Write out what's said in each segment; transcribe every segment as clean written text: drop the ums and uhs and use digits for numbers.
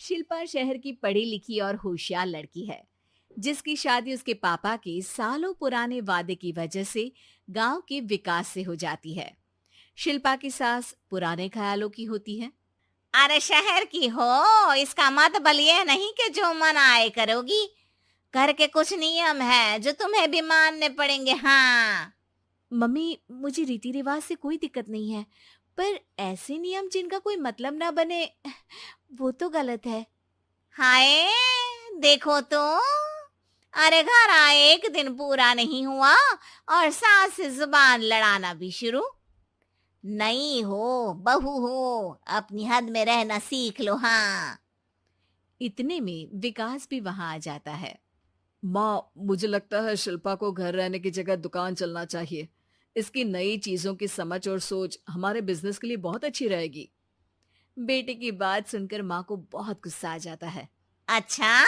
शिल्पा शहर की पढ़ी लिखी और होशियार लड़की है, जिसकी शादी उसके पापा के सालों पुराने वादे की वजह से गांव के विकास से हो जाती है। शिल्पा की सास पुराने ख्यालों की होती है। अरे शहर की हो, इसका मतलब ये नहीं कि जो मन आए करोगी। घर के कुछ नियम है जो तुम्हें भी मानने पड़ेंगे। हाँ। मम्मी, मुझे रीति रिवाज से कोई दिक्कत नहीं है, पर ऐसे नियम जिनका कोई मतलब ना बने, वो तो गलत है। हाय, देखो तो। अरे घर आए एक दिन पूरा नहीं हुआ और सास से जुबान लड़ाना भी शुरू। नहीं हो, बहू हो, अपनी हद में रहना सीख लो। हाँ। इतने में विकास भी वहां आ जाता है। माँ, मुझे लगता है शिल्पा को घर रहने की जगह दुकान चलना चाहिए। इसकी नई चीजों की समझ और सोच हमारे बिजनेस के लिए बहुत अच्छी रहेगी। बेटे की बात सुनकर माँ को बहुत गुस्सा आ जाता है। अच्छा,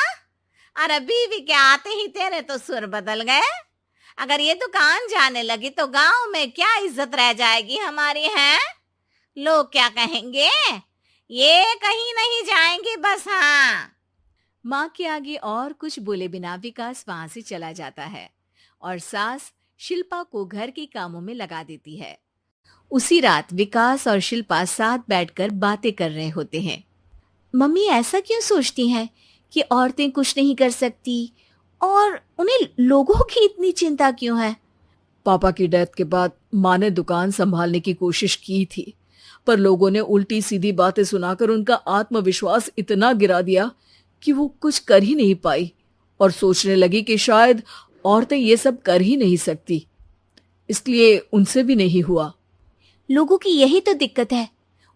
अरे बीवी के आते ही तेरे तो सुर बदल गए। अगर ये दुकान जाने लगी तो गांव में क्या इज्जत रह जाएगी हमारी है? लोग क्या कहेंगे? ये कहीं नहीं जाएंगी बस। हाँ। माँ के आगे और कुछ बोले बिना विकास वहां से चला जाता है और सास शिल्पा को घर के कामों में लगा देती है। उसी रात विकास और शिल्पा साथ बैठकर बातें कर रहे होते हैं। मम्मी ऐसा क्यों सोचती हैं कि औरतें कुछ नहीं कर सकती, और उन्हें लोगों की इतनी चिंता क्यों है? पापा की डेथ के बाद माँ ने दुकान संभालने की कोशिश की थी, पर लोगों ने उल्टी सीधी बातें सुनाकर उनका आत्मविश्वास इतना गिरा दिया कि वो कुछ कर ही नहीं पाई और सोचने लगी कि शायद औरतें ये सब कर ही नहीं सकती। इसलिए उनसे भी नहीं हुआ। लोगों की यही तो दिक्कत है,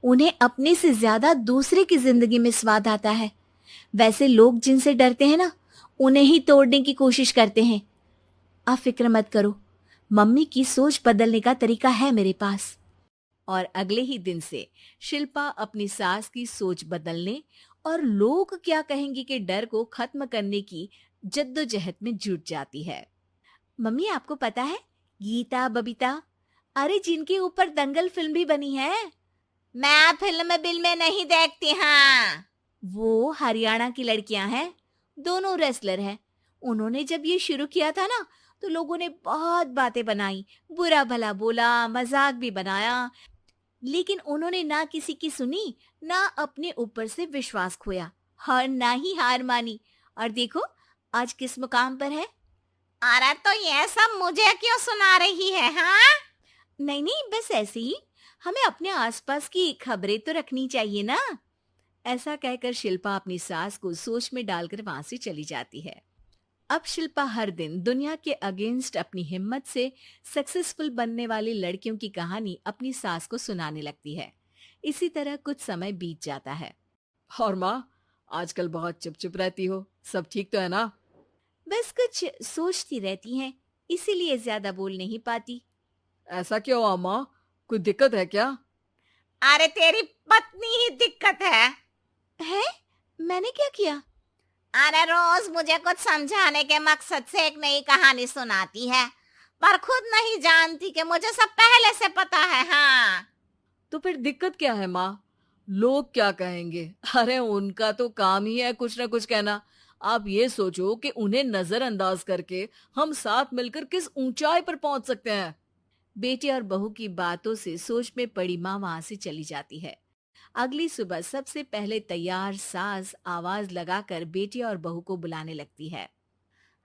उन्हें अपने से ज्यादा दूसरे की जिंदगी में स्वाद आता है। वैसे लोग जिनसे डरते हैं ना, उन्हें ही तोड़ने की कोशिश करते हैं। आप फिक्र मत करो, मम्मी की सोच बदलने का तरीका है मेरे पास। और अगले ही दिन से शिल्पा अपनी सास की सोच बदलने और लोग क्या कहेंगे के डर को खत्म करने की जद्दोजहद में जुट जाती है। मम्मी, आपको पता है, गीता बबीता, अरे जिनके ऊपर दंगल फिल्म भी बनी है, मैं फिल्म बिल में नहीं देखती। हाँ। वो हरियाणा की लड़कियां हैं। दोनों रेसलर हैं। उन्होंने जब ये शुरू किया था ना, तो लोगों ने बहुत बातें बनाई, बुरा भला बोला, मजाक भी बनाया, लेकिन उन्होंने ना किसी की सुनी, ना अपने ऊपर से विश्वास खोया और ना ही हार मानी। और देखो आज किस मुकाम पर है। अरे तो ये सब मुझे क्यों सुना रही है? हाँ। नहीं नहीं, बस ऐसे ही, हमें अपने आसपास की खबरें तो रखनी चाहिए ना। ऐसा कहकर शिल्पा अपनी सास को सोच में डालकर वहां से चली जाती है। अब शिल्पा हर दिन दुनिया के अगेंस्ट अपनी हिम्मत से सक्सेसफुल बनने वाली लड़कियों की कहानी अपनी सास को सुनाने लगती है। इसी तरह कुछ समय बीत जाता है। और माँ, आजकल बहुत चुप चुप रहती हो, सब ठीक तो है ना? बस कुछ सोचती रहती हैं, इसीलिए ज्यादा बोल नहीं पाती। ऐसा क्यों हुआ माँ? कोई दिक्कत है क्या? अरे तेरी पत्नी ही दिक्कत है। है? मैंने क्या किया? अरे रोज मुझे कुछ समझाने के मकसद से एक नई कहानी सुनाती है, पर खुद नहीं जानती कि मुझे सब पहले से पता है। हाँ। तो फिर दिक्कत क्या है माँ? लोग क्या कहेंगे? अरे उनका तो काम ही है कुछ ना कुछ कहना। आप ये सोचो कि उन्हें नजरअंदाज करके हम साथ मिलकर किस ऊंचाई पर पहुंच सकते हैं। बेटे और बहू की बातों से सोच में पड़ी माँ वहां से चली जाती है। अगली सुबह सबसे पहले तैयार सास आवाज लगाकर बेटे और बहू को बुलाने लगती है।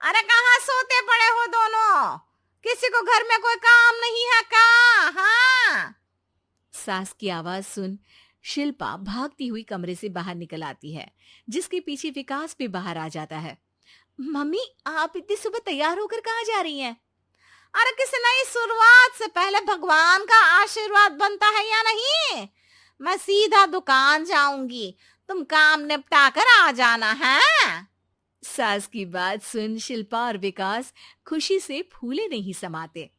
अरे कहाँ सोते पड़े हो दोनों? किसी को घर में कोई काम नहीं है का? हाँ। सास की आवाज सुन शिल्पा भागती हुई कमरे से बाहर निकल आती है, जिसके पीछे विकास भी बाहर आ जाता है। मम्मी, आप इतनी सुबह तैयार होकर कहाँ जा रही हैं? अरे किसी नई शुरुआत से पहले भगवान का आशीर्वाद बनता है या नहीं? मैं सीधा दुकान जाऊंगी, तुम काम निपटा कर आ जाना है। सास की बात सुन शिल्पा और विकास खुशी से फूले नहीं समाते।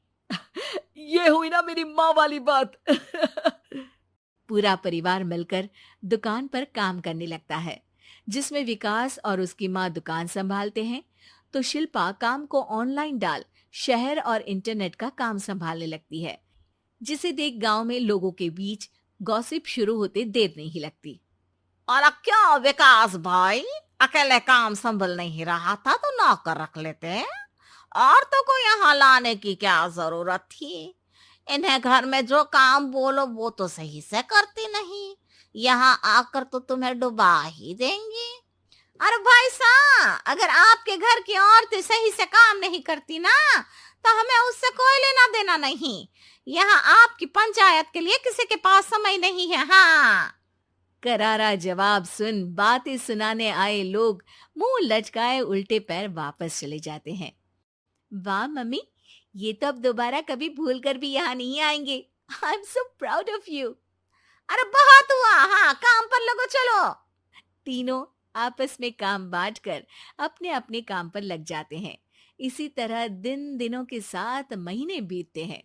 ये हुई ना मेरी माँ वाली बात। पूरा परिवार मिलकर दुकान पर काम करने लगता है, जिसमें विकास और उसकी माँ दुकान संभालते हैं, तो शिल्पा काम को ऑनलाइन डाल शहर और इंटरनेट का काम संभालने लगती है, जिसे देख गांव में लोगों के बीच गॉसिप शुरू होते देर नहीं लगती। और क्या विकास भाई, अकेले काम संभल नहीं रहा था तो नौकर रख लेते। औरतों को यहाँ लाने की क्या जरूरत थी? इन्हें घर में जो काम बोलो वो तो सही से करती नहीं, यहाँ आकर तो तुम्हें डुबा ही देंगी। अरे भाई साहब, अगर आपके घर की औरतें सही से काम नहीं करती ना, तो हमें उससे कोई लेना देना नहीं। यहाँ आपकी पंचायत के लिए किसी के पास समय नहीं है। हाँ, करारा जवाब सुन बातें सुनाने आए लोग मुंह लटकाए उल्टे पैर वापस चले जाते हैं। वाह मम्मी, ये तो अब दोबारा कभी भूल कर भी यहाँ नहीं आएंगे। I am so proud of you. अरे बहुत हुआ, हाँ काम पर लगो चलो। तीनों आपस में काम बांटकर अपने अपने काम पर लग जाते हैं। इसी तरह दिनों के साथ महीने बीतते हैं,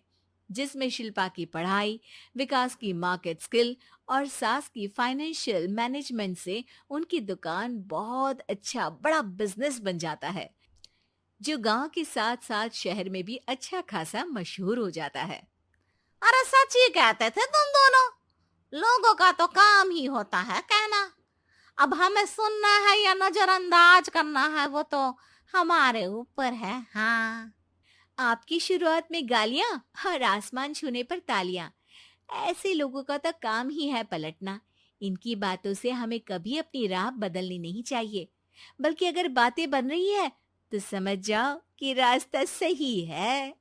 जिसमें शिल्पा की पढ़ाई, विकास की मार्केट स्किल और सास की फाइनेंशियल मैनेजमेंट से उनकी दुकान बहुत अच्छा बड़ा बिजनेस बन जाता है, जो गांव के साथ साथ शहर में भी अच्छा खासा मशहूर हो जाता है। अरे सच ही कहते थे तुम दोनों, लोगों का तो काम ही होता है कहना। अब हमें सुनना है या नजरअंदाज करना है वो तो हमारे ऊपर है। हाँ, आपकी शुरुआत में गालियां और आसमान छूने पर तालियां, ऐसे लोगों का तो काम ही है पलटना। इनकी बातों से हमें कभी अपनी राह बदलनी नहीं चाहिए, बल्कि अगर बातें बन रही है तो समझ जाओ कि रास्ता सही है।